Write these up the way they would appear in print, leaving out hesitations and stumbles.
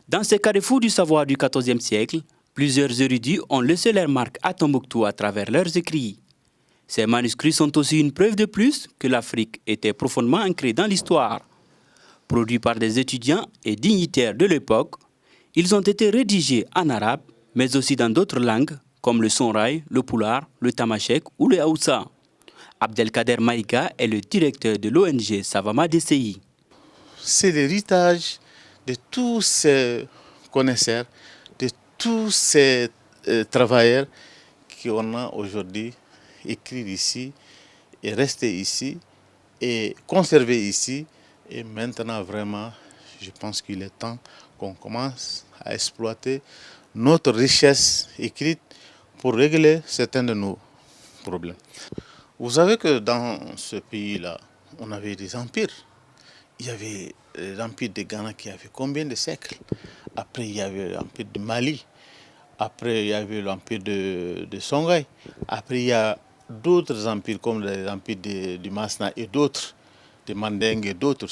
Dans ces carrefours du savoir du XIVe siècle, plusieurs érudits ont laissé leur marque à Tombouctou à travers leurs écrits. Ces manuscrits sont aussi une preuve de plus que l'Afrique était profondément ancrée dans l'histoire. Produits par des étudiants et dignitaires de l'époque, ils ont été rédigés en arabe, mais aussi dans d'autres langues comme le sonrai, le pulaar, le tamashek ou le haoussa. Abdelkader Maïga est le directeur de l'ONG Savama DCI. C'est l'héritage de tous ces connaisseurs, de tous ces travailleurs qu'on a aujourd'hui écrit ici et resté ici et conservé ici. Et maintenant, vraiment, je pense qu'il est temps qu'on commence à exploiter notre richesse écrite pour régler certains de nos problèmes. Vous savez que dans ce pays-là, on avait des empires. Il y avait l'empire de Ghana qui avait combien de siècles? Après, il y avait l'empire de Mali. Après, il y avait l'empire de Songhai. Après, il y a d'autres empires comme l'empire du Masna et d'autres, de Mandingue et d'autres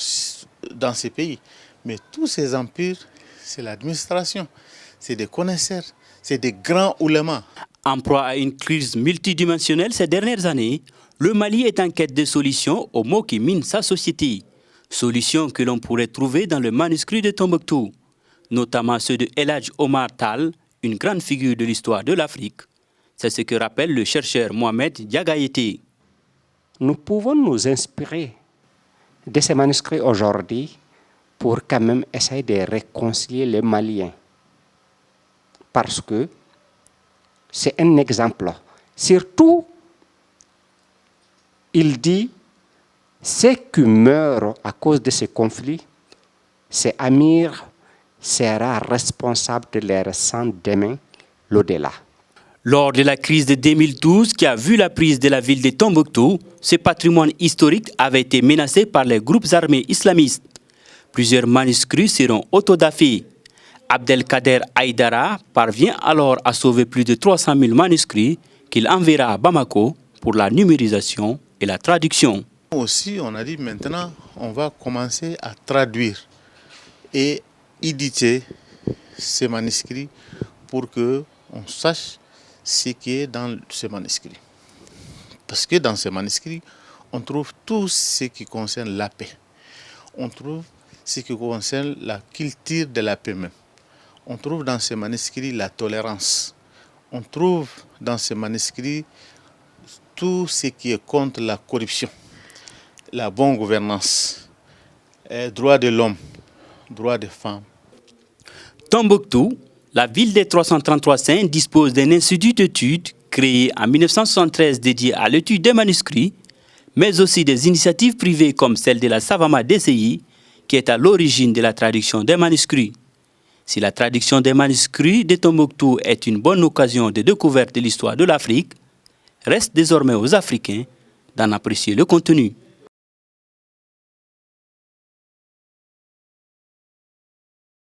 dans ces pays. Mais tous ces empires, c'est l'administration, c'est des connaisseurs, c'est des grands oulémas. En proie à une crise multidimensionnelle ces dernières années, le Mali est en quête de solutions aux maux qui minent sa société. Solutions que l'on pourrait trouver dans le manuscrit de Tombouctou, notamment ceux de El Hadj Omar Tall, une grande figure de l'histoire de l'Afrique. C'est ce que rappelle le chercheur Mohamed Diagaïté. Nous pouvons nous inspirer de ces manuscrits aujourd'hui pour quand même essayer de réconcilier les Maliens. Parce que c'est un exemple. Surtout, il dit, ceux qui meurent à cause de ces conflits, c'est Amir sera responsable de leur sang demain, l'au-delà. Lors de la crise de 2012 qui a vu la prise de la ville de Tombouctou, ce patrimoine historique avait été menacé par les groupes armés islamistes. Plusieurs manuscrits seront autodafés. Abdelkader Aïdara parvient alors à sauver plus de 300 000 manuscrits qu'il enverra à Bamako pour la numérisation et la traduction. Aussi, on a dit maintenant, on va commencer à traduire et éditer ces manuscrits pour qu'on sache ce qui est dans ces manuscrits. Parce que dans ces manuscrits, on trouve tout ce qui concerne la paix. On trouve ce qui concerne la culture de la paix même. On trouve dans ces manuscrits la tolérance. On trouve dans ces manuscrits tout ce qui est contre la corruption, la bonne gouvernance, droits de l'homme, droits des femmes. Tombouctou, la ville des 333 saints, dispose d'un institut d'études créé en 1973 dédié à l'étude des manuscrits, mais aussi des initiatives privées comme celle de la Savama DCI, qui est à l'origine de la traduction des manuscrits. Si la traduction des manuscrits de Tombouctou est une bonne occasion de découverte de l'histoire de l'Afrique, reste désormais aux Africains d'en apprécier le contenu.